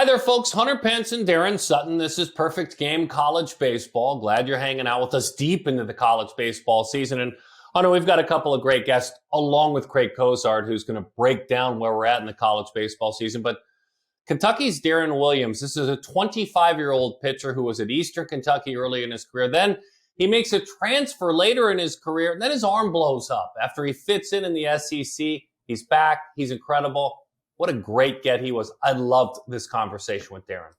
there, folks. Hunter Pence and Darren Sutton. This is Perfect Game College Baseball. Glad you're hanging out with us deep into the college baseball season. And Hunter, we've got a couple of great guests, along with Craig Cozart, who's going to break down where we're at in the college baseball season. But Kentucky's Darren Williams, this is a 25-year-old pitcher who was at Eastern Kentucky early in his career. Then he makes a transfer later in his career. And then his arm blows up after he fits in the SEC. He's back. He's incredible. What a great get he was. I loved this conversation with Darren.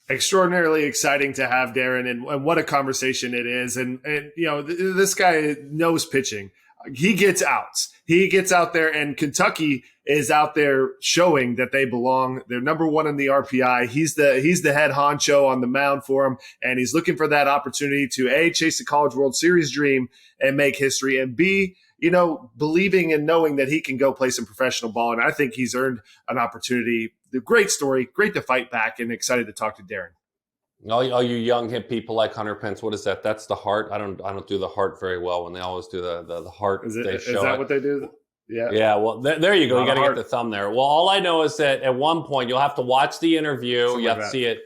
Extraordinarily exciting to have Darren, and what a conversation it is. And you know, this guy knows pitching. He gets outs. He gets out there, and Kentucky is out there showing that they belong. They're number one in the RPI. He's the head honcho on the mound for him, and he's looking for that opportunity to A, chase a College World Series dream and make history, and B, you know, believing and knowing that he can go play some professional ball. And I think he's earned an opportunity. The great story, great to fight back, and excited to talk to Darren. All you young hip people like Hunter Pence, what is that? That's the heart. I don't do the heart very well when they always do the heart. Is that what they do? Yeah. Yeah. Well, there you go. You got to get the thumb there. Well, all I know is that at one point you'll have to watch the interview. You have to see it.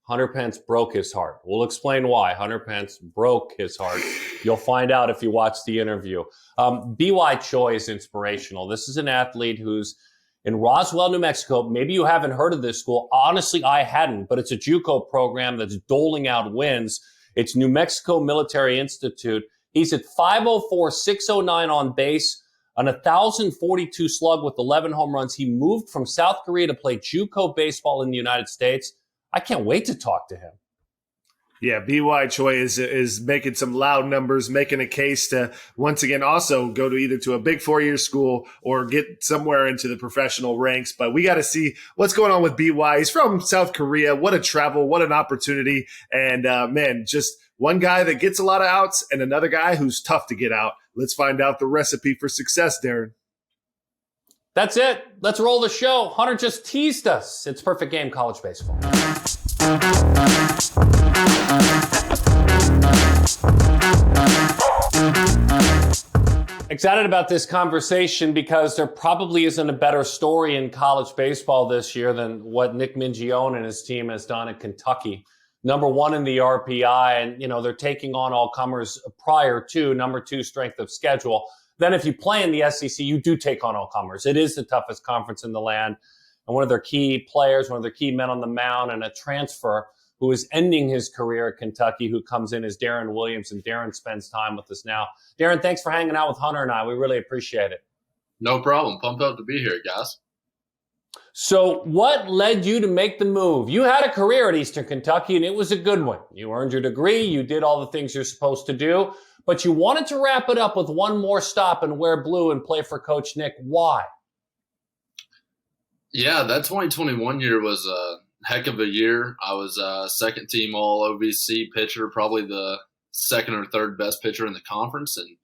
Hunter Pence broke his heart. We'll explain why Hunter Pence broke his heart. You'll find out if you watch the interview. B.Y. Choi is inspirational. This is an athlete who's in Roswell, New Mexico. Maybe you haven't heard of this school. Honestly, I hadn't, but it's a JUCO program that's doling out wins. It's New Mexico Military Institute. He's at 504, 609 on base, an 1,042 slug with 11 home runs. He moved from South Korea to play JUCO baseball in the United States. I can't wait to talk to him. Yeah, B.Y. Choi is making some loud numbers, making a case to once again also go to either to a big 4-year school or get somewhere into the professional ranks. But we got to see what's going on with B.Y. He's from South Korea. What a travel, what an opportunity. And man, just one guy that gets a lot of outs and another guy who's tough to get out. Let's find out the recipe for success, Darren. That's it. Let's roll the show. Hunter just teased us. It's Perfect Game College Baseball. Excited about this conversation because there probably isn't a better story in college baseball this year than what Nick Mingione and his team has done at Kentucky. Number one in the RPI, and, you know, they're taking on all comers prior to number 2 strength of schedule. Then if you play in the SEC, you do take on all comers. It is the toughest conference in the land. And one of their key players, one of their key men on the mound, and a transfer who is ending his career at Kentucky, who comes in as Darren Williams, and Darren spends time with us now. Darren, thanks for hanging out with Hunter and I. We really appreciate it. No problem. Pumped up to be here, guys. So what led you to make the move? You had a career at Eastern Kentucky, and it was a good one. You earned your degree. You did all the things you're supposed to do. But you wanted to wrap it up with one more stop and wear blue and play for Coach Nick. Why? Yeah, that 2021 year was a heck of a year. I was a second team all OVC pitcher, probably the second or third best pitcher in the conference. And,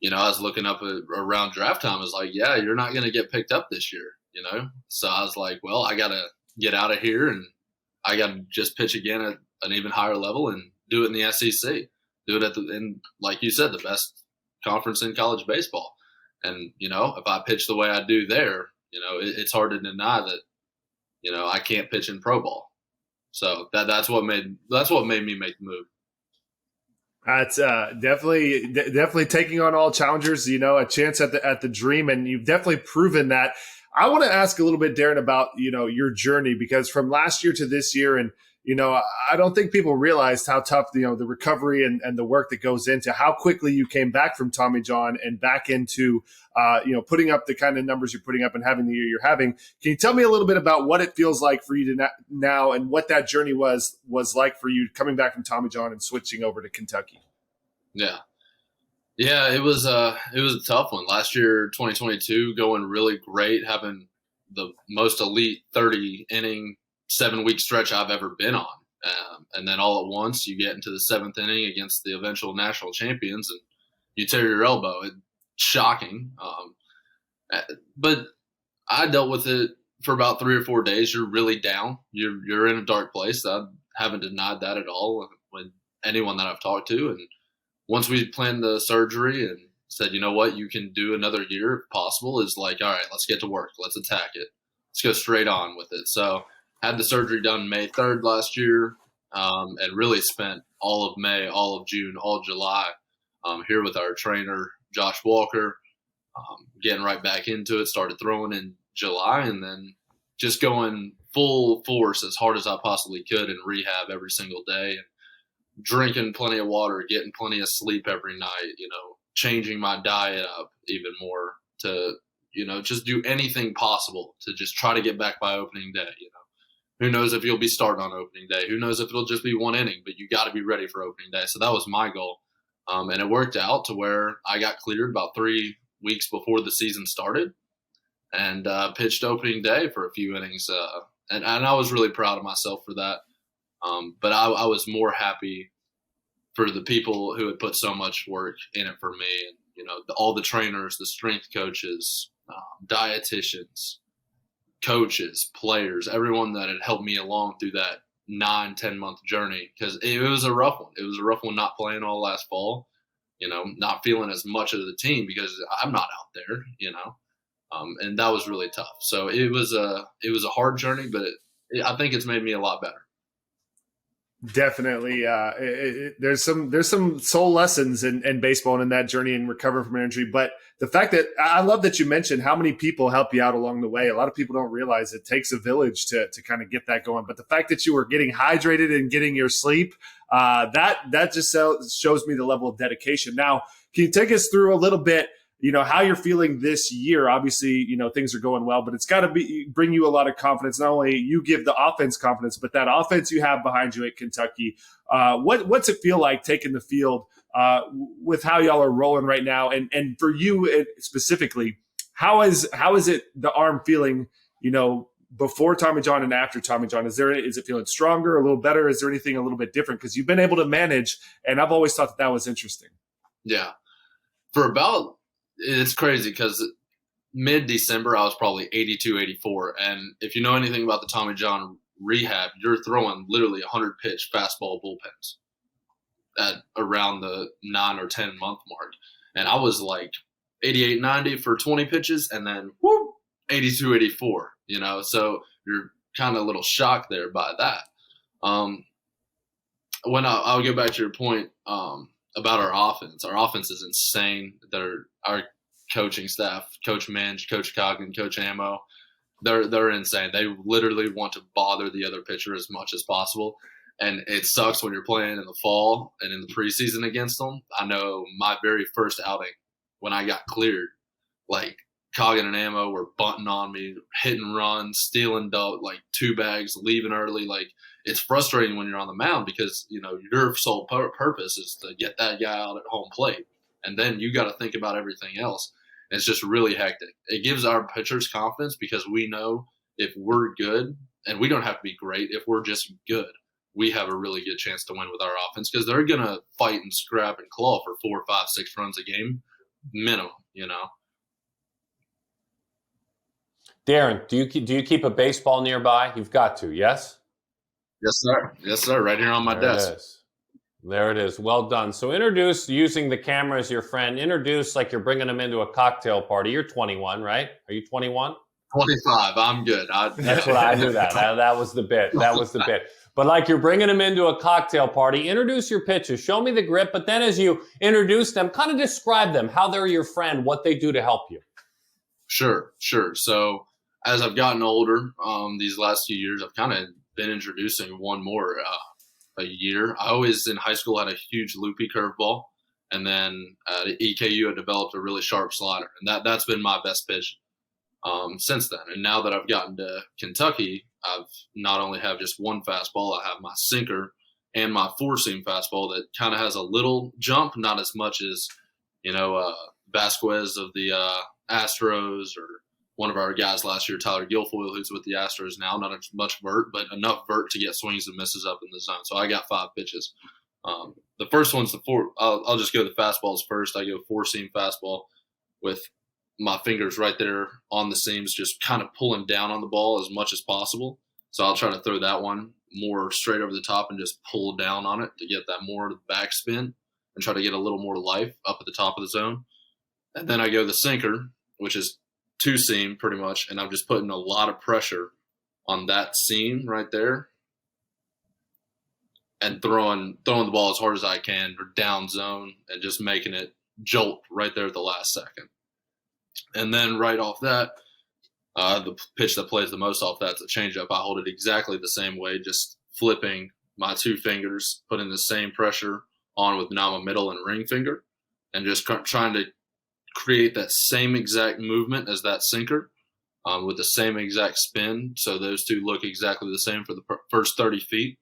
you know, I was looking up around draft time. I was like, yeah, you're not going to get picked up this year, you know? So I was like, well, I got to get out of here and I got to just pitch again at an even higher level and do it in the SEC. Do it in, like you said, the best conference in college baseball. And, you know, if I pitch the way I do there, you know, it's hard to deny that, you know, I can't pitch in pro ball. So that's what made me make the move. That's definitely taking on all challengers, you know, a chance at the dream. And you've definitely proven that. I want to ask a little bit, Darren, about, you know, your journey, because from last year to this year, and, you know, I don't think people realized how tough, you know, the recovery and the work that goes into how quickly you came back from Tommy John and back into, you know, putting up the kind of numbers you're putting up and having the year you're having. Can you tell me a little bit about what it feels like for you to now and what that journey was like for you coming back from Tommy John and switching over to Kentucky? Yeah. Yeah, it was a tough one. Last year, 2022, going really great, having the most elite 30-inning 7-week stretch I've ever been on. And then all at once you get into the 7th inning against the eventual national champions and you tear your elbow. It's shocking. But I dealt with it for about 3 or 4 days. You're really down. You're in a dark place. I haven't denied that at all with anyone that I've talked to. And once we planned the surgery and said, you know what, you can do another year if possible, is like, all right, let's get to work. Let's attack it. let's go straight on with it. So had the surgery done May 3rd last year, and really spent all of May, all of June, all of July here with our trainer, Josh Walker, getting right back into it, started throwing in July, and then just going full force as hard as I possibly could in rehab every single day, and drinking plenty of water, getting plenty of sleep every night, changing my diet up even more to, just do anything possible to just try to get back by opening day. Who knows if you'll be starting on opening day? Who knows if it'll just be one inning, but you got to be ready for opening day. So that was my goal. And it worked out to where I got cleared about 3 weeks before the season started, and pitched opening day for a few innings. And I was really proud of myself for that. But I was more happy for the people who had put so much work in it for me. And, all the trainers, the strength coaches, dietitians, coaches, players, everyone that had helped me along through that 9-10 month journey, because it was a rough one. It was a rough one not playing all last fall, not feeling as much of the team because I'm not out there, and that was really tough. So it was a hard journey, but I think it's made me a lot better. Definitely. There's some soul lessons in baseball and in that journey and recovering from an injury. But the fact that I love that you mentioned how many people help you out along the way. A lot of people don't realize it takes a village to kind of get that going. But the fact that you were getting hydrated and getting your sleep, that just shows me the level of dedication. Now, can you take us through a little bit, how you're feeling this year? Obviously, things are going well, but it's got to bring you a lot of confidence. Not only you give the offense confidence, but that offense you have behind you at Kentucky. What's it feel like taking the field with how y'all are rolling right now? And for you specifically, how is it the arm feeling, before Tommy John and after Tommy John? Is it feeling stronger, a little better? Is there anything a little bit different? Because you've been able to manage, and I've always thought that was interesting. Yeah. It's crazy because mid-December, I was probably 82, 84. And if you know anything about the Tommy John rehab, you're throwing literally 100-pitch fastball bullpens at around the 9 or 10 month mark. And I was like 88, 90 for 20 pitches, and then 82, 84, So you're kind of a little shocked there by that. When I'll go back to your point about our offense is insane. Our coaching staff, Coach Minge, Coach Coggan, Coach Ammo, they're insane. They literally want to bother the other pitcher as much as possible. And it sucks when you're playing in the fall and in the preseason against them. I know my very first outing when I got cleared, like Coggan and Ammo were bunting on me, hitting runs, stealing like 2 bags, leaving early. Like, it's frustrating when you're on the mound because, your sole purpose is to get that guy out at home plate. And then you got to think about everything else. It's just really hectic. It gives our pitchers confidence because we know if we're good, and we don't have to be great, if we're just good, we have a really good chance to win with our offense because they're going to fight and scrap and claw for 4, 5, 6 runs a game minimum, Darren, do you keep a baseball nearby? You've got to, yes? Yes, sir. Yes, sir. Right here on my desk. There it is. Well done. So introduce, using the camera as your friend, introduce like you're bringing them into a cocktail party. You're 21, right? Are you 21? 25. I'm good. That's what I knew that. That was the bit. But like you're bringing them into a cocktail party, introduce your pitches. Show me the grip. But then as you introduce them, kind of describe them, how they're your friend, what they do to help you. Sure. So as I've gotten older, these last few years, I've kind of been introducing one more a year. I always in high school had a huge loopy curveball, and then at EKU I developed a really sharp slider, and that's been my best pitch since then. And now that I've gotten to Kentucky, I've not only have just one fastball, I have my sinker and my 4-seam fastball that kind of has a little jump, not as much as Vasquez of the Astros or one of our guys last year, Tyler Guilfoyle, who's with the Astros now. Not as much vert, but enough vert to get swings and misses up in the zone. So I got 5 pitches. The first one's the 4. I'll just go the fastballs first. I go 4-seam fastball with my fingers right there on the seams, just kind of pulling down on the ball as much as possible. So I'll try to throw that one more straight over the top and just pull down on it to get that more backspin and try to get a little more life up at the top of the zone. And then I go the sinker, which is two seam pretty much, and I'm just putting a lot of pressure on that seam right there and throwing the ball as hard as I can or down zone and just making it jolt right there at the last second. And then right off that, the pitch that plays the most off that's a changeup. I hold it exactly the same way, just flipping my two fingers, putting the same pressure on with now my middle and ring finger, and just trying to create that same exact movement as that sinker with the same exact spin. So those two look exactly the same for the first 30 feet.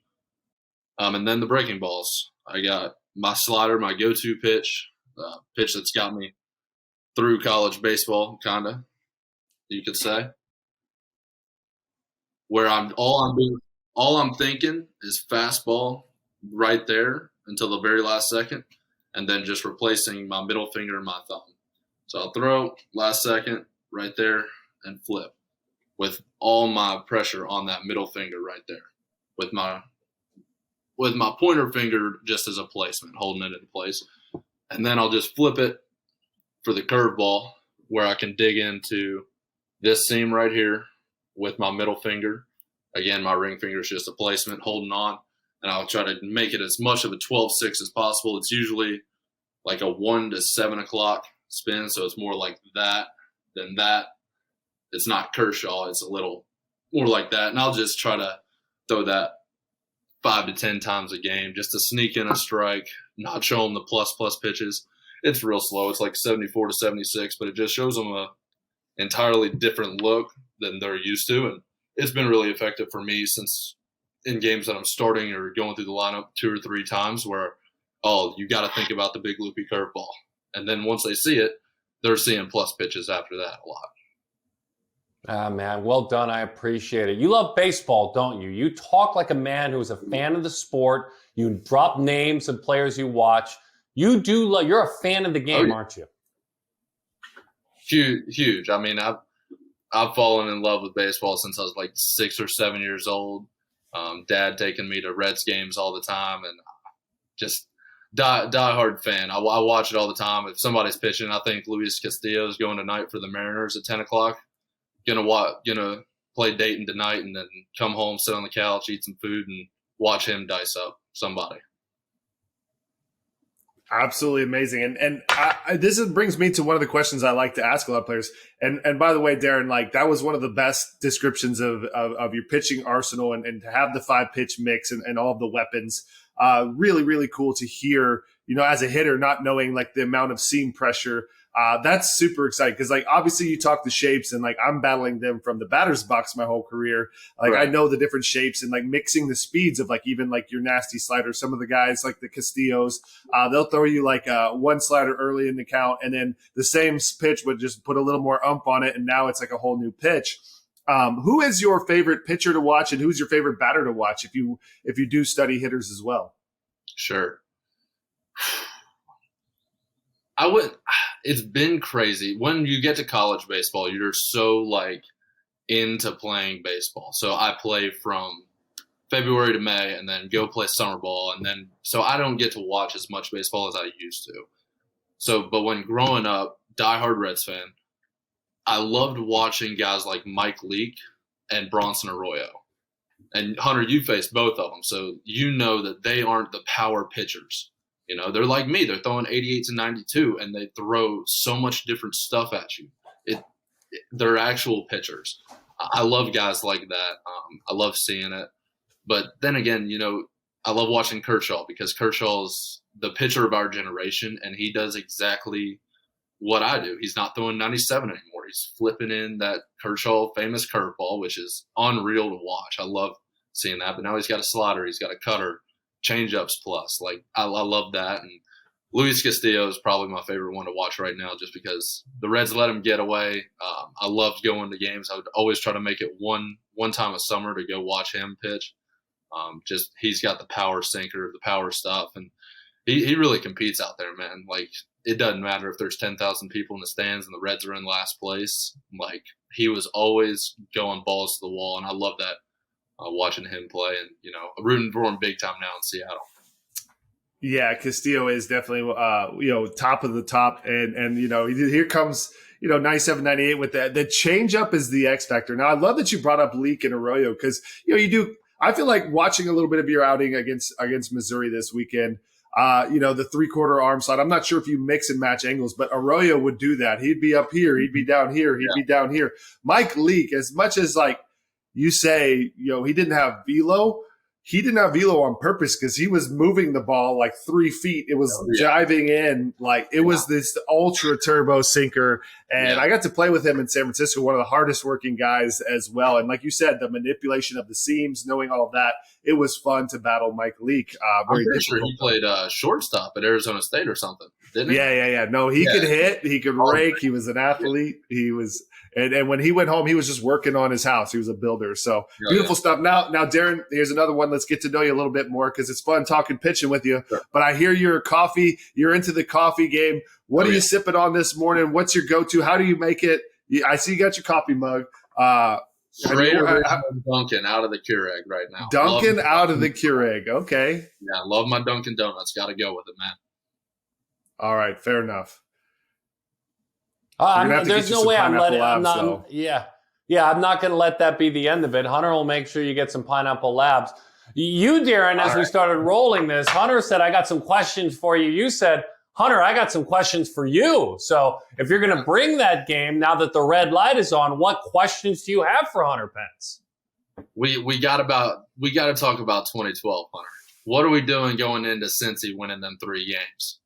And then the breaking balls. I got my slider, my go-to pitch, pitch that's got me through college baseball, kind of, you could say. Where all I'm thinking is fastball right there until the very last second, and then just replacing my middle finger and my thumb. So I'll throw last second right there and flip with all my pressure on that middle finger right there, with my pointer finger just as a placement, holding it in place. And then I'll just flip it for the curveball where I can dig into this seam right here with my middle finger. Again, my ring finger is just a placement, holding on. And I'll try to make it as much of a 12-6 as possible. It's usually like a 1 to 7 o'clock spin, so it's more like that than that. It's not Kershaw. It's a little more like that. And I'll just try to throw that 5 to 10 times a game just to sneak in a strike, not show them the plus pitches. It's real slow. It's like 74 to 76, but it just shows them a entirely different look than they're used to. And it's been really effective for me since in games that I'm starting or going through the lineup 2 or 3 times where, you got to think about the big loopy curveball. And then once they see it, they're seeing plus pitches after that a lot. Ah, man, well done. I appreciate it. You love baseball, don't you? You talk like a man who's a fan of the sport. You drop names of players you watch. You do love. You're a fan of the game, aren't you? Huge. I mean, I've fallen in love with baseball since I was like 6 or 7 years old. Dad taking me to Reds games all the time, and just die-hard fan. I watch it all the time. If somebody's pitching, I think Luis Castillo is going tonight for the Mariners at 10 o'clock. Gonna play Dayton tonight, and then come home, sit on the couch, eat some food, and watch him dice up somebody. Absolutely amazing. And this brings me to one of the questions I like to ask a lot of players. And by the way, Darren, like that was one of the best descriptions of your pitching arsenal and to have the 5-pitch mix and all of the weapons. Really, really cool to hear, as a hitter, not knowing like the amount of seam pressure. That's super exciting because like obviously you talk the shapes and like I'm battling them from the batter's box my whole career. Like right. I know the different shapes and like mixing the speeds of like even like your nasty slider. Some of the guys like the Castillos, they'll throw you like one slider early in the count and then the same pitch would just put a little more ump on it and now it's like a whole new pitch. Who is your favorite pitcher to watch and who's your favorite batter to watch if you do study hitters as well? Sure. It's been crazy. When you get to college baseball, you're so like into playing baseball. So I play from February to May and then go play summer ball. And then, so I don't get to watch as much baseball as I used to. So, but when growing up, diehard Reds fan, I loved watching guys like Mike Leake and Bronson Arroyo. And Hunter, you faced both of them. So you know that they aren't the power pitchers. They're like me. They're throwing 88 to 92, and they throw so much different stuff at you. They're actual pitchers. I love guys like that. I love seeing it. But then again, I love watching Kershaw because Kershaw's the pitcher of our generation, and he does exactly what I do. He's not throwing 97 anymore. He's flipping in that Kershaw famous curveball, which is unreal to watch. I love seeing that. But now he's got a slider. He's got a cutter. Change-ups plus. Like, I love that. And Luis Castillo is probably my favorite one to watch right now just because the Reds let him get away. I loved going to games. I would always try to make it one time a summer to go watch him pitch. Just he's got the power sinker, the power stuff, and he really competes out there, man. Like, it doesn't matter if there's 10,000 people in the stands and the Reds are in last place. Like, he was always going balls to the wall, and I love that. Watching him play and, rooting for him big time now in Seattle. Yeah, Castillo is definitely, top of the top. And here comes 97, 98 with that. The changeup is the X factor. Now, I love that you brought up Leak and Arroyo because, you do. I feel like watching a little bit of your outing against Missouri this weekend, the 3/4 arm slide. I'm not sure if you mix and match angles, but Arroyo would do that. He'd be up here. He'd be down here. He'd be down here. Mike Leak, as much as like you say, he didn't have velo. He didn't have velo on purpose because he was moving the ball like 3 feet. It was jiving in like it was this ultra turbo sinker. And I got to play with him in San Francisco, one of the hardest working guys as well. And like you said, the manipulation of the seams, knowing all of that, it was fun to battle Mike Leak. I'm pretty sure he played shortstop at Arizona State or something, didn't he? Yeah. No, he could hit. He could rake. He was an athlete. He was – and when he went home, he was just working on his house. He was a builder. So beautiful stuff. Now, Darren, here's another one. Let's get to know you a little bit more because it's fun talking pitching with you. Sure. But I hear you're into the coffee game. What are you sipping on this morning? What's your go-to? How do you make it? I see you got your coffee mug. Straight Dunkin' out of the Keurig right now. Dunkin' out of the Keurig. Okay. Yeah, I love my Dunkin' Donuts. Got to go with it, man. All right, fair enough. There's no way I'm letting. I'm not going to let that be the end of it. Hunter will make sure you get some pineapple labs. You, Darren, as we started rolling this, Hunter said, "I got some questions for you." You said, "Hunter, I got some questions for you." So if you're going to bring that game now that the red light is on, what questions do you have for Hunter Pence? We got to talk about 2012, Hunter. What are we doing going into Cincy winning them 3 games?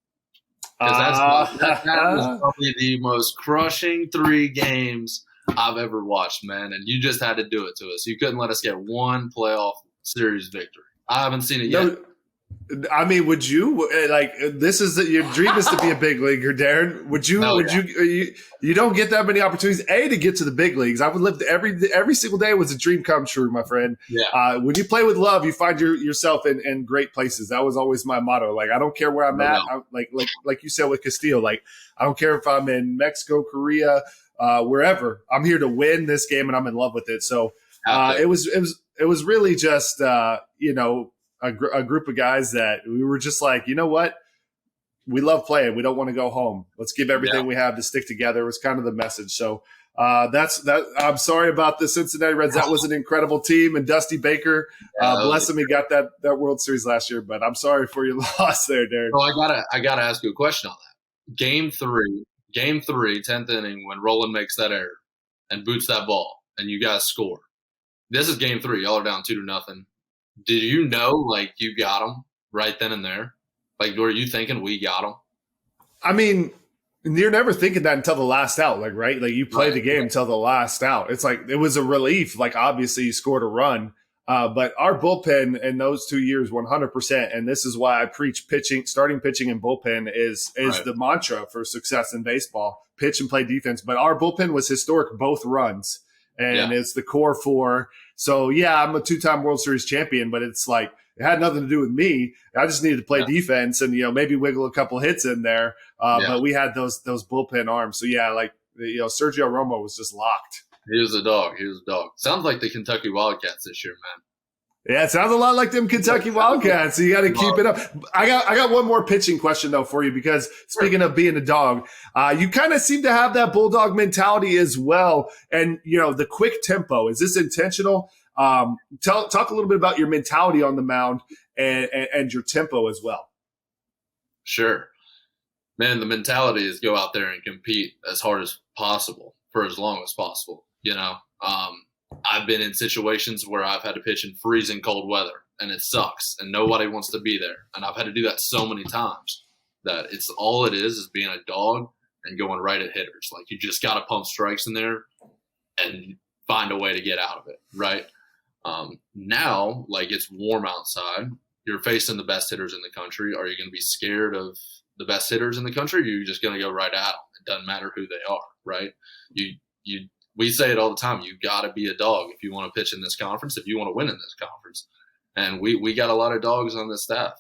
Because that was probably the most crushing 3 games I've ever watched, man. And you just had to do it to us. You couldn't let us get one playoff series victory. I haven't seen it yet. I mean, would you like? This is your dream is to be a big leaguer, Darren. Would you? You don't get that many opportunities. To get to the big leagues. I would live every single day was a dream come true, my friend. Yeah. When you play with love, you find yourself in great places. That was always my motto. Like I don't care where I'm at. Like you said with Castillo. Like I don't care if I'm in Mexico, Korea, wherever. I'm here to win this game, and I'm in love with it. So it was really just a group of guys that we were just like, you know what? We love playing. We don't want to go home. Let's give everything we have to stick together. It was kind of the message. So that's that. I'm sorry about the Cincinnati Reds. That was an incredible team. And Dusty Baker, bless him, he got that World Series last year. But I'm sorry for your loss there, Darren. Well, I gotta ask you a question on that. Game 3, 10th inning, when Roland makes that error and boots that ball, and you guys score. This is Game 3. Y'all are down 2-0. Did you know, like, you got them right then and there? Like, were you thinking we got them? I mean, you're never thinking that until the last out, like, right? Like, you play the game until the last out. It's like, it was a relief. Like, obviously, you scored a run. But our bullpen in those 2 years, 100%, and this is why I preach starting pitching and bullpen is the mantra for success in baseball. Pitch and play defense. But our bullpen was historic both runs. And it's the core 4. So, I'm a 2-time World Series champion, but it's like it had nothing to do with me. I just needed to play defense and, maybe wiggle a couple hits in there. But we had those bullpen arms. So, Sergio Romo was just locked. He was a dog. Sounds like the Kentucky Wildcats this year, man. Yeah, it sounds a lot like them Kentucky Wildcats. So you got to keep it up. I got one more pitching question though for you because speaking of being a dog, you kind of seem to have that bulldog mentality as well. And the quick tempo, is this intentional? Talk a little bit about your mentality on the mound and your tempo as well. Sure, man. The mentality is go out there and compete as hard as possible for as long as possible. I've been in situations where I've had to pitch in freezing cold weather and it sucks and nobody wants to be there. And I've had to do that so many times that it's all it is being a dog and going right at hitters. Like you just got to pump strikes in there and find a way to get out of it. Right. Now, like it's warm outside, you're facing the best hitters in the country. Are you going to be scared of the best hitters in the country? Or are you just going to go right at them? It doesn't matter who they are. Right. We say it all the time. You got to be a dog if you want to pitch in this conference, if you want to win in this conference. And we got a lot of dogs on this staff.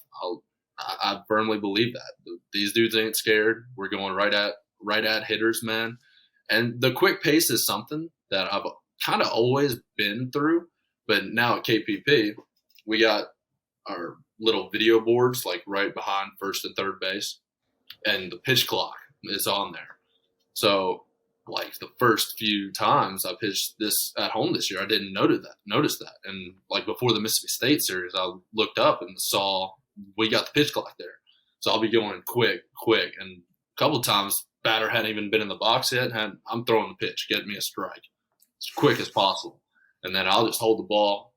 I firmly believe that. These dudes ain't scared. We're going right at hitters, man. And the quick pace is something that I've kind of always been through. But now at KPP, we got our little video boards like right behind first and third base. And the pitch clock is on there. So like the first few times I pitched this at home this year, I didn't notice that. And like before the Mississippi State series, I looked up and saw we got the pitch clock there. So I'll be going quick. And a couple of times, batter hadn't even been in the box yet. I'm throwing the pitch, get me a strike as quick as possible. And then I'll just hold the ball,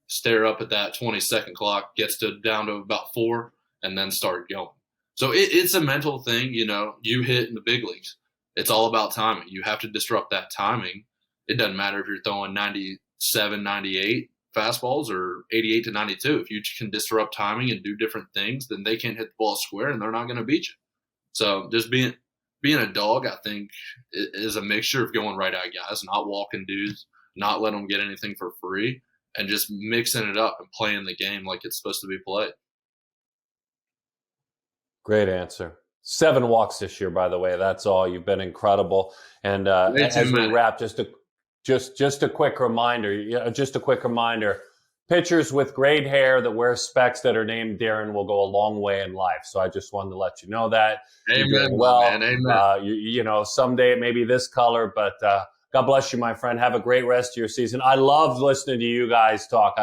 stare up at that 20-second clock, gets down to about 4, and then start going. So it's a mental thing, you hit in the big leagues. It's all about timing. You have to disrupt that timing. It doesn't matter if you're throwing 97, 98 fastballs or 88 to 92. If you can disrupt timing and do different things, then they can't hit the ball square and they're not going to beat you. So just being a dog, I think, is a mixture of going right at guys, not walking dudes, not letting them get anything for free, and just mixing it up and playing the game like it's supposed to be played. Great answer. 7 walks this year, by the way. That's all. You've been incredible. And as we wrap, just a quick reminder. Pitchers with great hair that wear specs that are named Darren will go a long way in life. So I just wanted to let you know that. Amen. Well, man. Amen. Someday it may be this color, but God bless you, my friend. Have a great rest of your season. I love listening to you guys talk.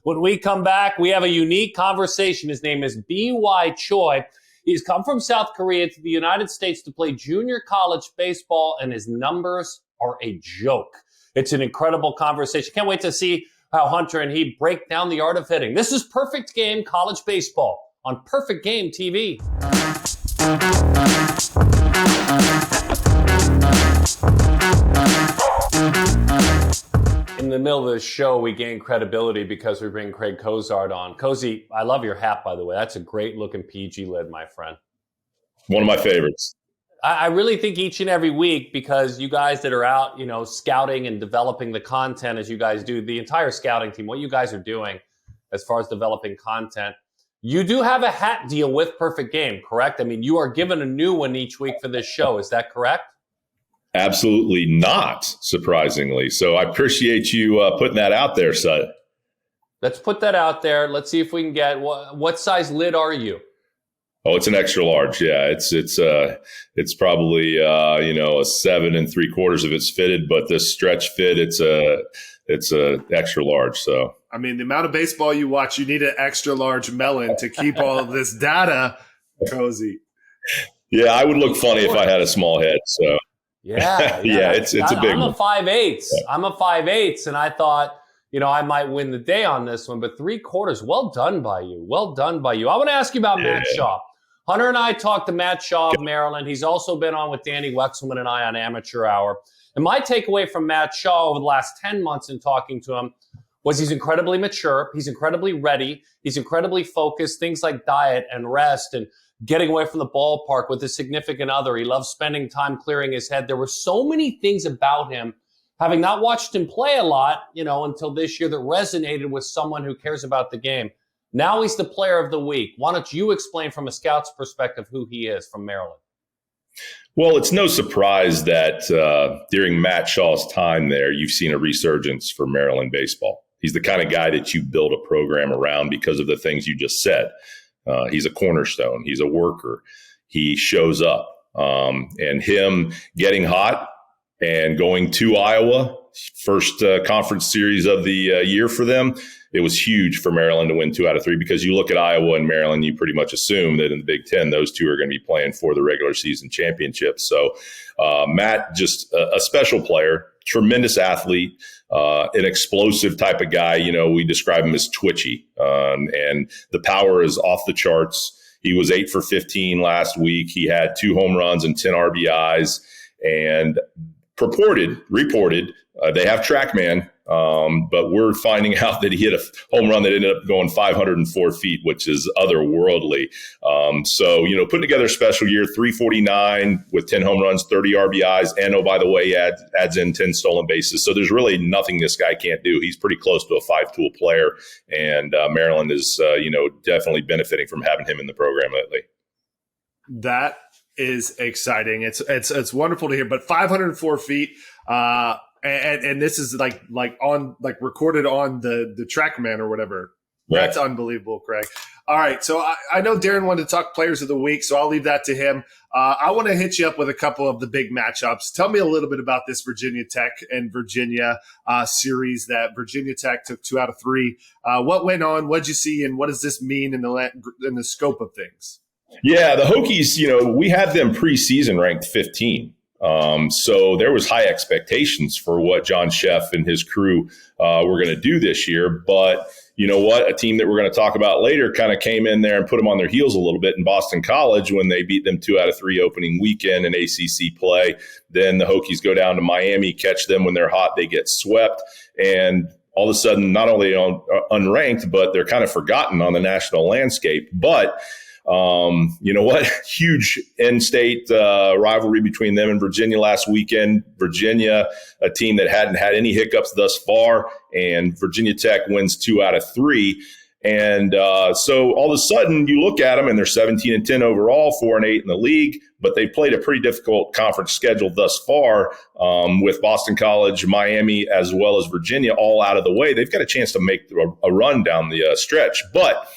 When we come back, we have a unique conversation. His name is B.Y. Choi. He's come from South Korea to the United States to play junior college baseball, and his numbers are a joke. It's an incredible conversation. Can't wait to see how Hunter and he break down the art of hitting. This is Perfect Game College Baseball on Perfect Game TV. In the middle of the show, we gain credibility because we bring Craig Cozart on. Cozy, I love your hat, by the way. That's a great-looking PG lid, my friend. One of my favorites. I really think each and every week, because you guys that are out, scouting and developing the content as you guys do, the entire scouting team, what you guys are doing as far as developing content, you do have a hat deal with Perfect Game, correct? I mean, you are given a new one each week for this show. Is that correct? Absolutely not, surprisingly. So I appreciate you putting that out there, Sutton. Let's put that out there. Let's see if we can get what size lid are you? Oh, it's an extra large. Yeah, it's probably a 7 3/4 of it's fitted, but the stretch fit it's a extra large. So I mean, the amount of baseball you watch, you need an extra large melon to keep all of this data cozy. Yeah, I would look funny if I had a small head. So yeah, it's a big one. I'm a 5'8". I'm a 5'8", and I thought, I might win the day on this one, but 3/4, well done by you. I want to ask you about Matt Shaw. Hunter and I talked to Matt Shaw of Maryland. He's also been on with Danny Wexelman and I on Amateur Hour. And my takeaway from Matt Shaw over the last 10 months in talking to him was he's incredibly mature. He's incredibly ready. He's incredibly focused. Things like diet and rest and getting away from the ballpark with his significant other. He loves spending time clearing his head. There were so many things about him, having not watched him play a lot, until this year, that resonated with someone who cares about the game. Now he's the player of the week. Why don't you explain from a scout's perspective who he is from Maryland? Well, it's no surprise that during Matt Shaw's time there, you've seen a resurgence for Maryland baseball. He's the kind of guy that you build a program around because of the things you just said. He's a cornerstone. He's a worker. He shows up. And him getting hot and going to Iowa, first conference series of the year for them, it was huge for Maryland to win 2 out of 3 because you look at Iowa and Maryland, you pretty much assume that in the Big Ten, those two are going to be playing for the regular season championship. So Matt, just a special player, tremendous athlete, an explosive type of guy. We describe him as twitchy, and the power is off the charts. He was 8 for 15 last week. He had 2 home runs and 10 RBIs, and reported, they have TrackMan, but we're finding out that he hit a home run that ended up going 504 feet, which is otherworldly. So, putting together a special year, 349 with 10 home runs, 30 RBIs, and, oh, by the way, adds in 10 stolen bases. So there's really nothing this guy can't do. He's pretty close to a 5-tool player, and Maryland is, definitely benefiting from having him in the program lately. That is exciting. It's wonderful to hear. But 504 feet, and this is like recorded on the TrackMan or whatever. Right. That's unbelievable, Craig. All right, so I know Darren wanted to talk players of the week, so I'll leave that to him. I want to hit you up with a couple of the big matchups. Tell me a little bit about this Virginia Tech and Virginia series that Virginia Tech took 2 out of 3. What went on? What did you see? And what does this mean in the scope of things? Yeah, the Hokies, we had them preseason ranked 15. So there was high expectations for what John Sheff and his crew were going to do this year. But you know what? A team that we're going to talk about later kind of came in there and put them on their heels a little bit in Boston College when they beat them 2 out of 3 opening weekend in ACC play. Then the Hokies go down to Miami, catch them when they're hot, they get swept. And all of a sudden, not only unranked, but they're kind of forgotten on the national landscape. But you know what? Huge in-state rivalry between them and Virginia last weekend. Virginia, a team that hadn't had any hiccups thus far, and Virginia Tech wins 2 out of 3. And so all of a sudden, you look at them, and they're 17-10 overall, 4-8 in the league. But they played a pretty difficult conference schedule thus far with Boston College, Miami, as well as Virginia all out of the way. They've got a chance to make a run down the stretch, but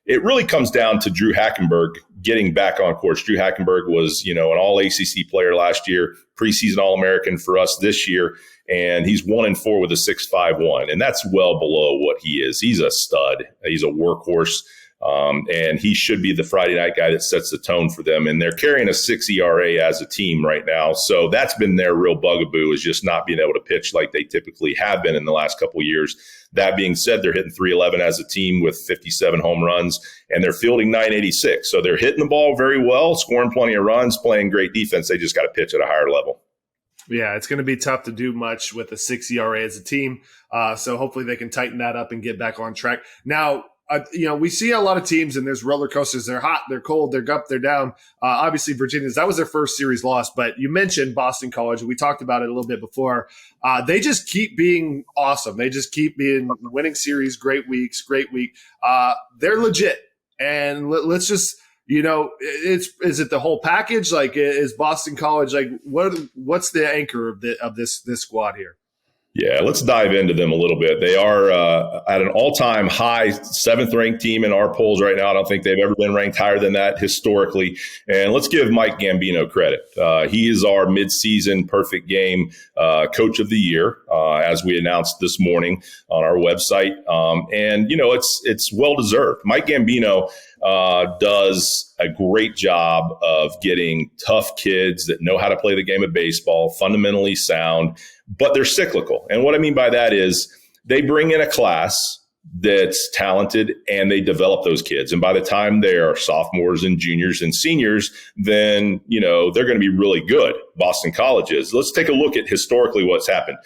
it really comes down to Drew Hackenberg getting back on course. Drew Hackenberg was, an all-ACC player last year, preseason All-American for us this year, and he's 1-4 with a 6.51, and that's well below what he is. He's a stud. He's a workhorse, and he should be the Friday night guy that sets the tone for them. And they're carrying a 6 ERA as a team right now, so that's been their real bugaboo, is just not being able to pitch like they typically have been in the last couple of years. That being said, they're hitting .311 as a team with 57 home runs, and they're fielding .986. So they're hitting the ball very well, scoring plenty of runs, playing great defense. They just got to pitch at a higher level. Yeah, it's going to be tough to do much with a 6 ERA as a team. So hopefully they can tighten that up and get back on track. Now, we see a lot of teams, and there's roller coasters. They're hot, they're cold, they're up, they're down. Obviously, Virginia's, that was their first series loss, but you mentioned Boston College. We talked about it a little bit before. They just keep being awesome. They just keep being winning series, great week. They're legit. And let's just, is it the whole package? Like, is Boston College, like, what's the anchor of this squad here? Yeah, let's dive into them a little bit. They are at an all-time high 7th-ranked team in our polls right now. I don't think they've ever been ranked higher than that historically. And let's give Mike Gambino credit. He is our midseason perfect game coach of the year, as we announced this morning on our website. And it's well-deserved. Mike Gambino does a great job of getting tough kids that know how to play the game of baseball, fundamentally sound, but they're cyclical. And what I mean by that is they bring in a class that's talented and they develop those kids. And by the time they are sophomores and juniors and seniors, then, they're going to be really good. Boston College is. Let's take a look at historically what's happened.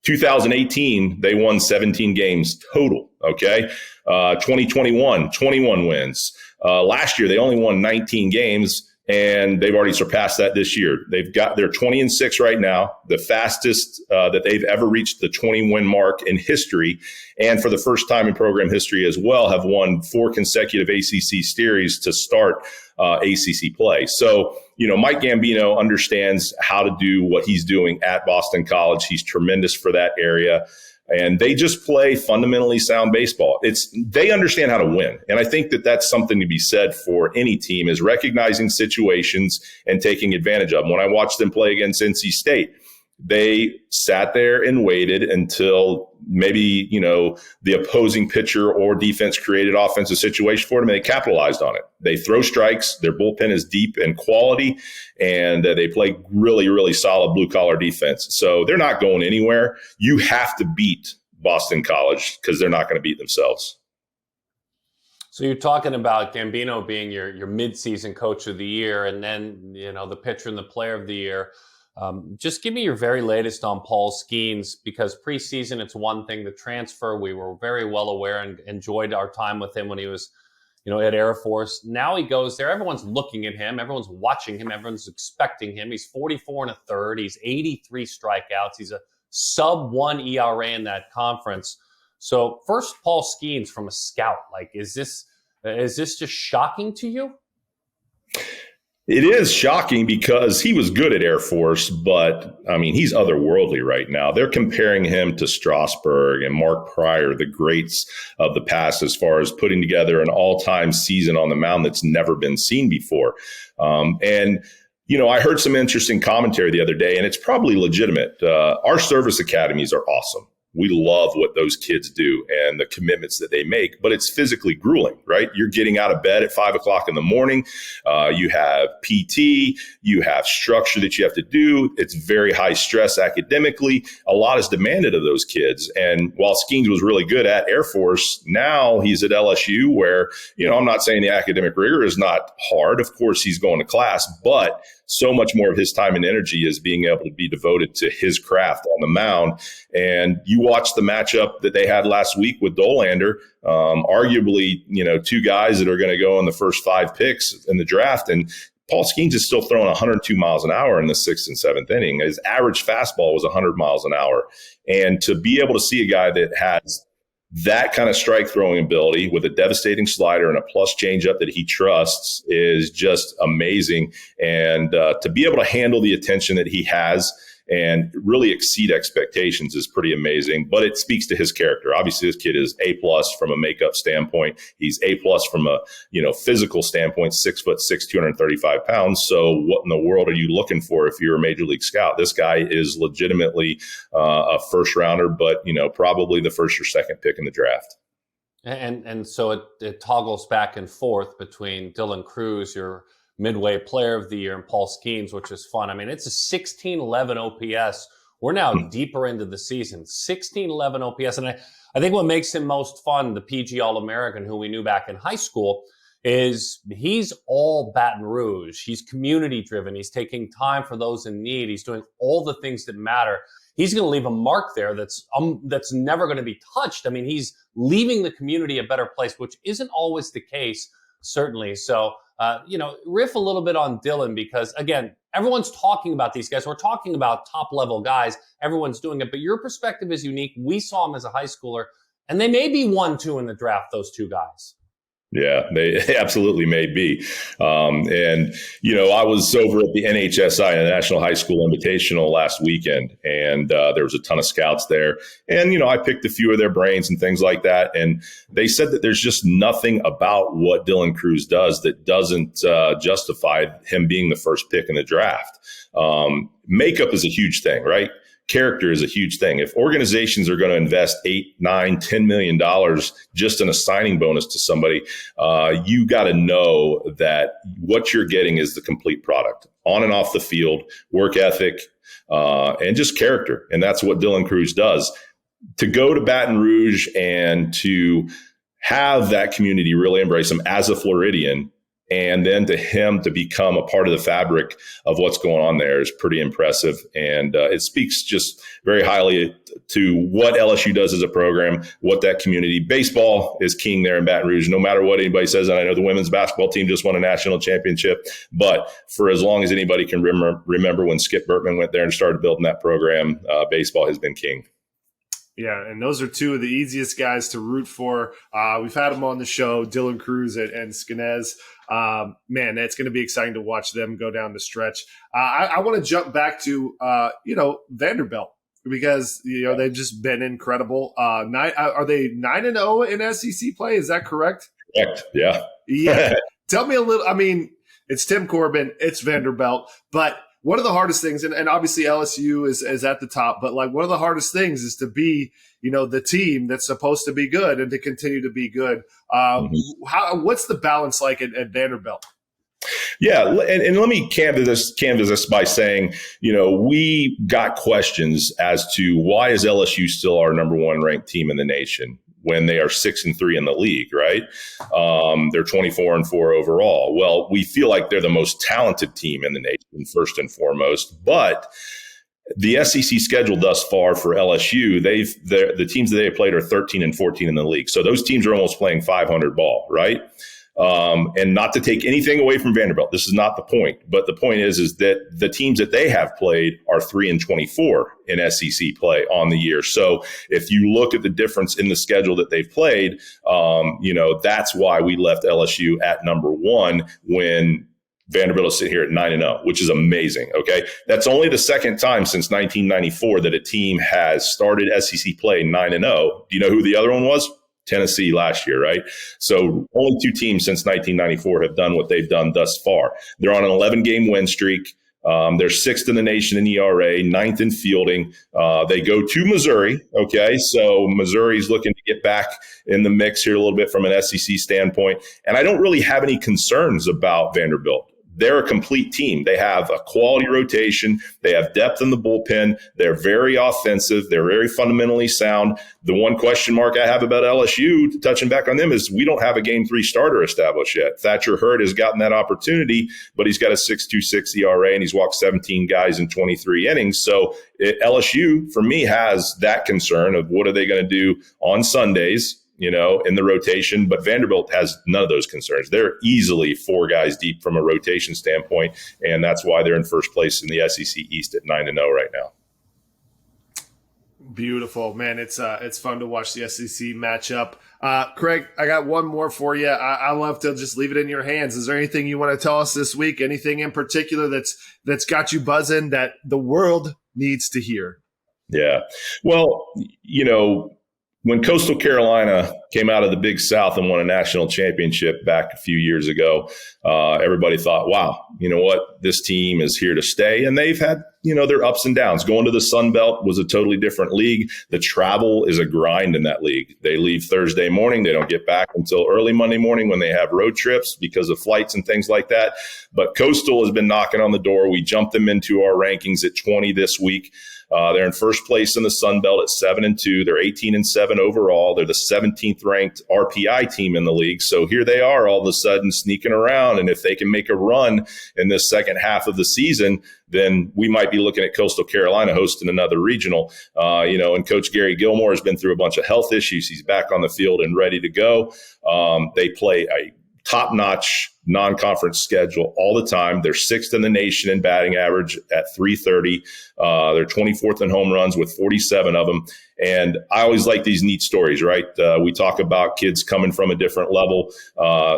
2018, they won 17 games total. Okay. 2021, 21 wins. Last year, they only won 19 games, and they've already surpassed that this year. They're 20-6 right now, the fastest that they've ever reached the 20-win mark in history. And for the first time in program history as well, have won 4 consecutive ACC series to start ACC play. So, Mike Gambino understands how to do what he's doing at Boston College. He's tremendous for that area. And they just play fundamentally sound baseball. They understand how to win. And I think that that's something to be said for any team, is recognizing situations and taking advantage of them. When I watched them play against NC State, they sat there and waited until maybe, the opposing pitcher or defense created offensive situation for them, and they capitalized on it. They throw strikes. Their bullpen is deep and quality, and they play really, really solid blue-collar defense. So they're not going anywhere. You have to beat Boston College because they're not going to beat themselves. So you're talking about Gambino being your midseason coach of the year, and then, the pitcher and the player of the year. Just give me your very latest on Paul Skenes, because preseason, it's one thing. The transfer, we were very well aware and enjoyed our time with him when he was, at Air Force. Now he goes there. Everyone's looking at him. Everyone's watching him. Everyone's expecting him. He's 44 1/3. He's 83 strikeouts. He's a sub-1 ERA in that conference. So first, Paul Skenes from a scout. Like, is this just shocking to you? It is shocking because he was good at Air Force, but I mean, he's otherworldly right now. They're comparing him to Strasburg and Mark Pryor, the greats of the past, as far as putting together an all-time season on the mound that's never been seen before. I heard some interesting commentary the other day, and it's probably legitimate. Our service academies are awesome. We love what those kids do and the commitments that they make, but it's physically grueling, right? You're getting out of bed at 5 o'clock in the morning. You have PT, you have structure that you have to do. It's very high stress academically. A lot is demanded of those kids. And while Skenes was really good at Air Force, now he's at LSU where, I'm not saying the academic rigor is not hard. Of course, he's going to class, but so much more of his time and energy is being able to be devoted to his craft on the mound. And you watch the matchup that they had last week with Dolander, arguably, two guys that are going to go in the first 5 picks in the draft. And Paul Skenes is still throwing 102 miles an hour in the 6th and 7th inning. His average fastball was 100 miles an hour. And to be able to see a guy that has that kind of strike throwing ability with a devastating slider and a plus changeup that he trusts is just amazing. And to be able to handle the attention that he has and really exceed expectations is pretty amazing. But it speaks to his character. Obviously, this kid is A+ from a makeup standpoint. He's A+ from a physical standpoint, 6'6", 235 pounds. So what in the world are you looking for if you're a major league scout? This guy is legitimately a first rounder, but probably the first or second pick in the draft. And so it toggles back and forth between Dylan Crews, your Midway Player of the Year, and Paul Skenes, which is fun. I mean, it's a 1611 OPS. We're now deeper into the season. 1611 OPS. And I think what makes him most fun, the PG All-American, who we knew back in high school, is he's all Baton Rouge. He's community-driven. He's taking time for those in need. He's doing all the things that matter. He's going to leave a mark there that's never going to be touched. I mean, he's leaving the community a better place, which isn't always the case, certainly. So, riff a little bit on Dylan because, again, everyone's talking about these guys. We're talking about top-level guys. Everyone's doing it. But your perspective is unique. We saw him as a high schooler, and they may be 1-2 in the draft, those two guys. Yeah, they absolutely may be. I was over at the NHSI, the National High School Invitational, last weekend, and there was a ton of scouts there. And, I picked a few of their brains and things like that. And they said that there's just nothing about what Dylan Crews does that doesn't justify him being the first pick in the draft. Makeup is a huge thing, right? Character is a huge thing. If organizations are going to invest $8, $9, $10 million just in a signing bonus to somebody, you got to know that what you're getting is the complete product on and off the field, work ethic, and just character. And that's what Dylan Crews does. To go to Baton Rouge and to have that community really embrace him as a Floridian, and then to him to become a part of the fabric of what's going on there is pretty impressive. And it speaks just very highly to what LSU does as a program, what that community. Baseball is king there in Baton Rouge, no matter what anybody says. And I know the women's basketball team just won a national championship. But for as long as anybody can remember when Skip Bertman went there and started building that program, baseball has been king. Yeah, and those are two of the easiest guys to root for. We've had them on the show, Dylan Crews and Skenes. Man, it's going to be exciting to watch them go down the stretch. I want to jump back to, Vanderbilt because, they've just been incredible. Are they 9-0 in SEC play? Is that correct? Correct, yeah. Yeah. Tell me a little, it's Tim Corbin, it's Vanderbilt, but one of the hardest things, and obviously LSU is at the top, but one of the hardest things is to be, the team that's supposed to be good and to continue to be good. What's the balance like at Vanderbilt? Yeah, and let me canvas this by saying, we got questions as to why is LSU still our number 1 ranked team in the nation when they are 6-3 in the league, right? They're 24-4 overall. Well, we feel like they're the most talented team in the nation, first and foremost. But the SEC schedule thus far for LSU, the teams that they've played are 13-14 in the league. So those teams are almost playing 500 ball, right? And not to take anything away from Vanderbilt, this is not the point. But the point is that the teams that they have played are 3-24 in SEC play on the year. So if you look at the difference in the schedule that they've played, that's why we left LSU at number 1 when Vanderbilt is sitting here at 9-0, which is amazing. Okay. That's only the second time since 1994 that a team has started SEC play 9-0. Do you know who the other one was? Tennessee last year, right? So only two teams since 1994 have done what they've done thus far. They're on an 11-game win streak. They're sixth in the nation in ERA, ninth in fielding. They go to Missouri. Okay. So Missouri's looking to get back in the mix here a little bit from an SEC standpoint. And I don't really have any concerns about Vanderbilt. They're a complete team. They have a quality rotation. They have depth in the bullpen. They're very offensive. They're very fundamentally sound. The one question mark I have about LSU, touching back on them, is we don't have a Game 3 starter established yet. Thatcher Hurd has gotten that opportunity, but he's got a 6.26 ERA and he's walked 17 guys in 23 innings. So LSU, for me, has that concern of what are they going to do on Sundays, in the rotation, but Vanderbilt has none of those concerns. They're easily 4 guys deep from a rotation standpoint, and that's why they're in first place in the SEC East at 9-0 right now. Beautiful, man. It's fun to watch the SEC matchup. Craig, I got one more for you. I love to just leave it in your hands. Is there anything you want to tell us this week? Anything in particular that's got you buzzing that the world needs to hear? Yeah. Well, when Coastal Carolina came out of the Big South and won a national championship back a few years ago, everybody thought, wow, you know what? This team is here to stay. And they've had, their ups and downs. Going to the Sun Belt was a totally different league. The travel is a grind in that league. They leave Thursday morning. They don't get back until early Monday morning when they have road trips because of flights and things like that. But Coastal has been knocking on the door. We jumped them into our rankings at 20 this week. They're in first place in the Sun Belt at 7-2. They're 18-7 overall. They're the 17th ranked RPI team in the league. So here they are all of a sudden sneaking around. And if they can make a run in this second half of the season, then we might be looking at Coastal Carolina hosting another regional. And Coach Gary Gilmore has been through a bunch of health issues. He's back on the field and ready to go. They play a top-notch non-conference schedule all the time. They're sixth in the nation in batting average at .330. They're 24th in home runs with 47 of them. And I always like these neat stories, right? We talk about kids coming from a different level.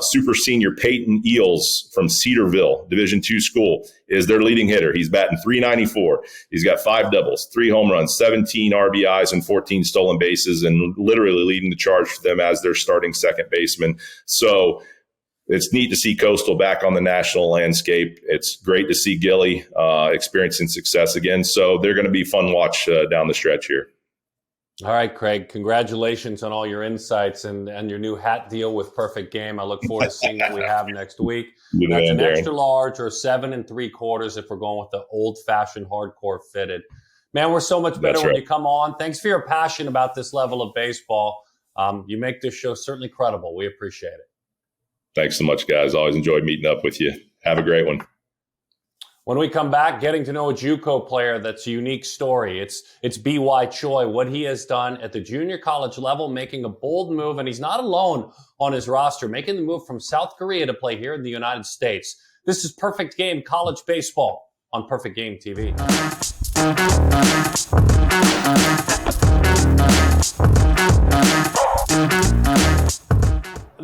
Super senior Peyton Eels from Cedarville, Division II school, is their leading hitter. He's batting .394. He's got 5 doubles, 3 home runs, 17 RBIs, and 14 stolen bases, and literally leading the charge for them as their starting second baseman. So it's neat to see Coastal back on the national landscape. It's great to see Gilly experiencing success again. So they're going to be fun watch down the stretch here. All right, Craig, congratulations on all your insights and your new hat deal with Perfect Game. I look forward to seeing what we have next week. That's an extra large or 7 3/4 if we're going with the old-fashioned hardcore fitted. Man, we're so much better when you come on. Thanks for your passion about this level of baseball. You make this show certainly credible. We appreciate it. Thanks so much, guys. Always enjoyed meeting up with you. Have a great one. When we come back, getting to know a JUCO player that's a unique story. It's B.Y. Choi, what he has done at the junior college level, making a bold move, and he's not alone on his roster, making the move from South Korea to play here in the United States. This is Perfect Game College Baseball on Perfect Game TV.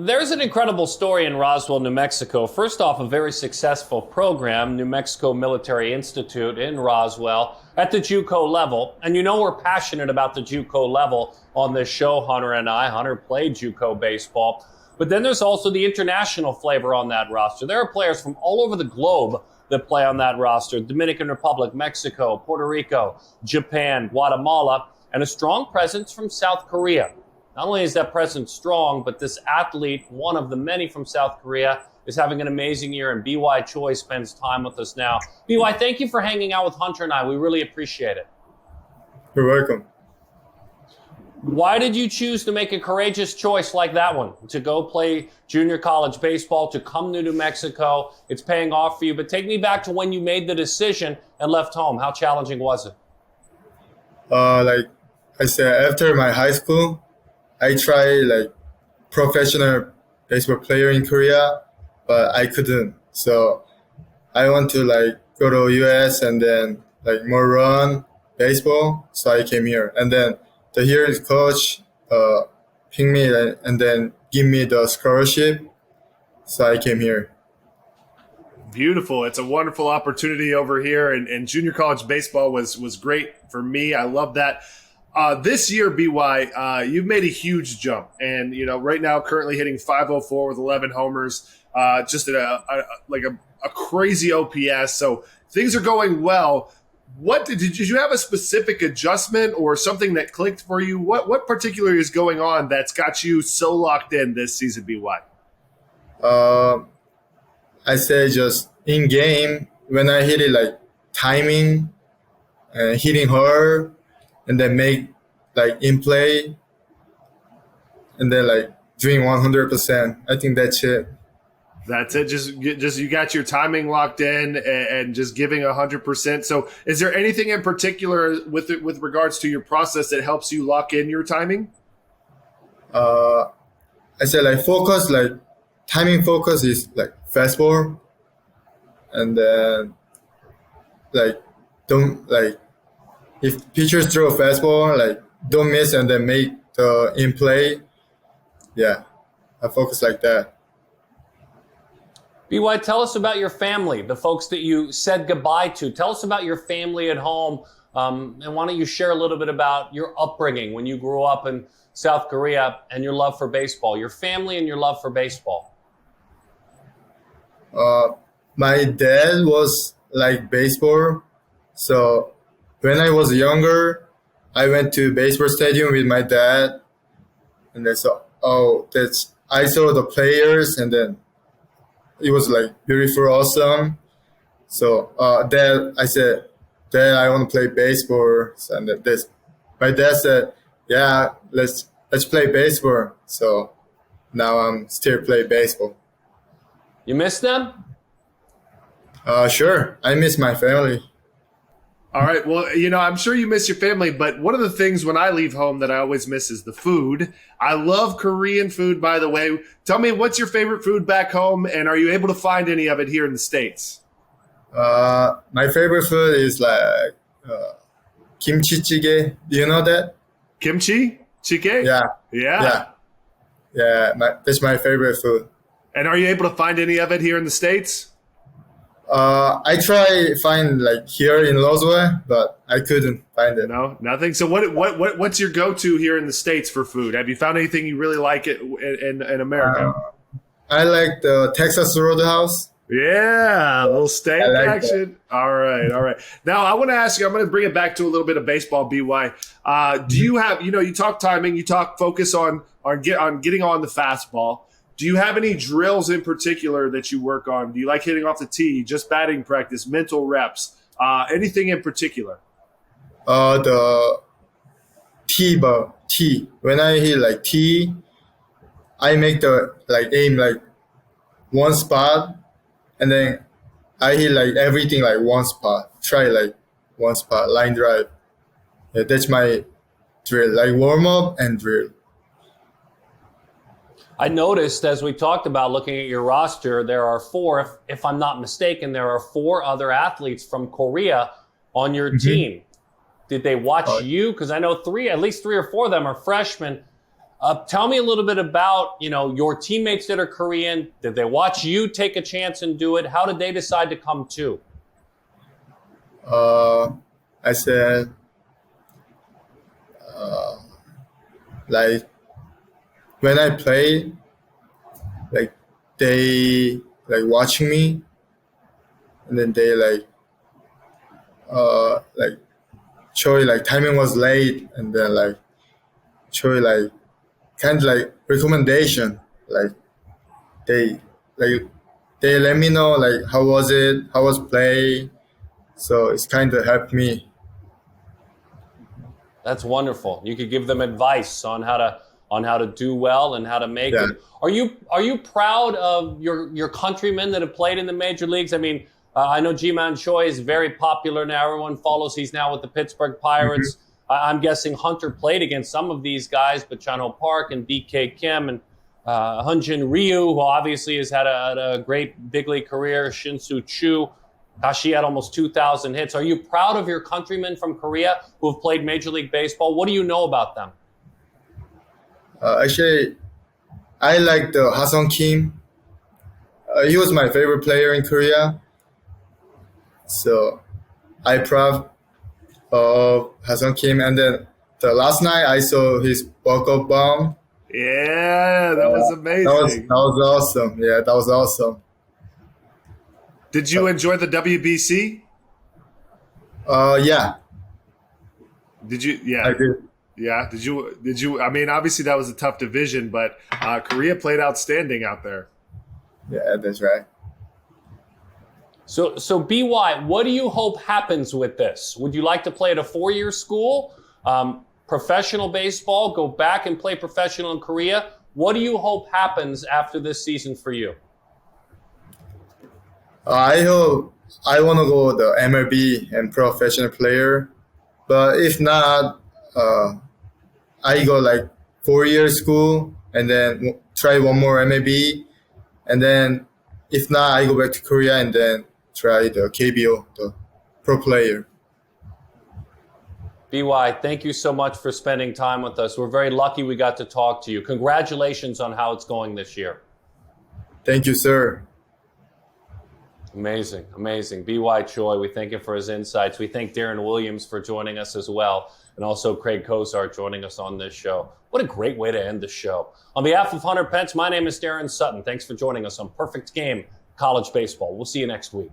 There's an incredible story in Roswell, New Mexico. First off, a very successful program, New Mexico Military Institute in Roswell at the JUCO level. And we're passionate about the JUCO level on this show, Hunter and I. Hunter played JUCO baseball. But then there's also the international flavor on that roster. There are players from all over the globe that play on that roster. Dominican Republic, Mexico, Puerto Rico, Japan, Guatemala, and a strong presence from South Korea. Not only is that presence strong, but this athlete, one of the many from South Korea, is having an amazing year, and B.Y. Choi spends time with us now. B.Y., thank you for hanging out with Hunter and I. We really appreciate it. You're welcome. Why did you choose to make a courageous choice like that one, to go play junior college baseball, to come to New Mexico? It's paying off for you, but take me back to when you made the decision and left home. How challenging was it? Like I said, after my high school, I tried professional baseball player in Korea, but I couldn't. So I want to go to US and then more run baseball. So I came here, and then the here coach picked me and then give me the scholarship. So I came here. Beautiful. It's a wonderful opportunity over here, and junior college baseball was great for me. I love that. This year, BY, you've made a huge jump, and right now currently hitting 504 with 11 homers, just at a crazy OPS. So things are going well. What did you have a specific adjustment or something that clicked for you? What particularly is going on that's got you so locked in this season, BY? I say just in game when I hit it, like timing, hitting her, and then make like in play, and then like doing 100%. I think that's it. That's it. Just you got your timing locked in and just giving 100%. So, is there anything in particular with regards to your process that helps you lock in your timing? I said like focus, like timing focus is like fastball, and then like don't like if pitchers throw a fastball, like don't miss and then make the in play. Yeah, I focus like that. BY, tell us about your family, the folks that you said goodbye to. Tell us about your family at home. And why don't you share a little bit about your upbringing when you grew up in South Korea and your love for baseball, your family and your love for baseball? My dad was like baseball. So when I was younger, I went to baseball stadium with my dad. And I saw, I saw the players, and then it was like beautiful, awesome. So Dad, I said, Dad, I want to play baseball. And my dad said, yeah, let's play baseball. So now I'm still play baseball. You miss them? Sure. I miss my family. All right. Well, I'm sure you miss your family, but one of the things when I leave home that I always miss is the food. I love Korean food, by the way. Tell me, what's your favorite food back home, and are you able to find any of it here in the States? My favorite food is like kimchi jjigae. Do you know that? Kimchi? Chike? Yeah. That's my favorite food. And are you able to find any of it here in the States? I try find like here in Roswell, but I couldn't find it. No, nothing. So what's your go-to here in the States for food? Have you found anything you really like in America? I like the Texas Roadhouse. Yeah, a little steak like action. All right. Now I want to ask you. I'm going to bring it back to a little bit of baseball. BY, do you have? You talk timing. You talk focus on getting on the fastball. Do you have any drills in particular that you work on? Do you like hitting off the tee, just batting practice, mental reps, anything in particular? The tee. When I hit like tee, I make the like aim like one spot, and then I hit like everything like one spot. Try like one spot, line drive. Yeah, that's my drill, like warm up and drill. I noticed as we talked about looking at your roster, there are four, if I'm not mistaken, there are four other athletes from Korea on your team. Did they watch you? Because I know at least three or four of them are freshmen. Tell me a little bit about, your teammates that are Korean. Did they watch you take a chance and do it? How did they decide to come too? I said, like, when I play, like they like watching me, and then they like Choi like timing was late, and then like Choi like kind of like recommendation, like they let me know like how was play, so it's kind of helped me. That's wonderful. You could give them advice on how to do well and how to make it. Are you proud of your countrymen that have played in the major leagues? I mean, I know Ji-Man Choi is very popular now. Everyone follows. He's now with the Pittsburgh Pirates. I'm guessing Hunter played against some of these guys, but Chano Park and BK Kim and Hyunjin Ryu, who obviously has had a great big league career. Shin-Soo Choo. She had almost 2,000 hits. Are you proud of your countrymen from Korea who have played Major League Baseball? What do you know about them? Actually, I like the Ha-Sung Kim. He was my favorite player in Korea. So I proud of Hassan Kim. And then the last night I saw his walk-up bomb. Yeah, that was amazing. That was awesome. Yeah, that was awesome. Did you enjoy the WBC? Yeah. Did you? Yeah. I did. Yeah. Did you? I mean, obviously that was a tough division, but Korea played outstanding out there. Yeah, that's right. So BY, what do you hope happens with this? Would you like to play at a 4-year school, professional baseball, go back and play professional in Korea? What do you hope happens after this season for you? I hope I want to go the MLB and professional player, but if not, I go like 4-year school and then try one more MLB, and then if not, I go back to Korea and then try the KBO, the pro player. BY, thank you so much for spending time with us. We're very lucky we got to talk to you. Congratulations on how it's going this year. Thank you, sir. Amazing, amazing. BY Choi, we thank him for his insights. We thank Darren Williams for joining us as well, and also Craig Cozart joining us on this show. What a great way to end the show. On behalf of Hunter Pence, my name is Darren Sutton. Thanks for joining us on Perfect Game College Baseball. We'll see you next week.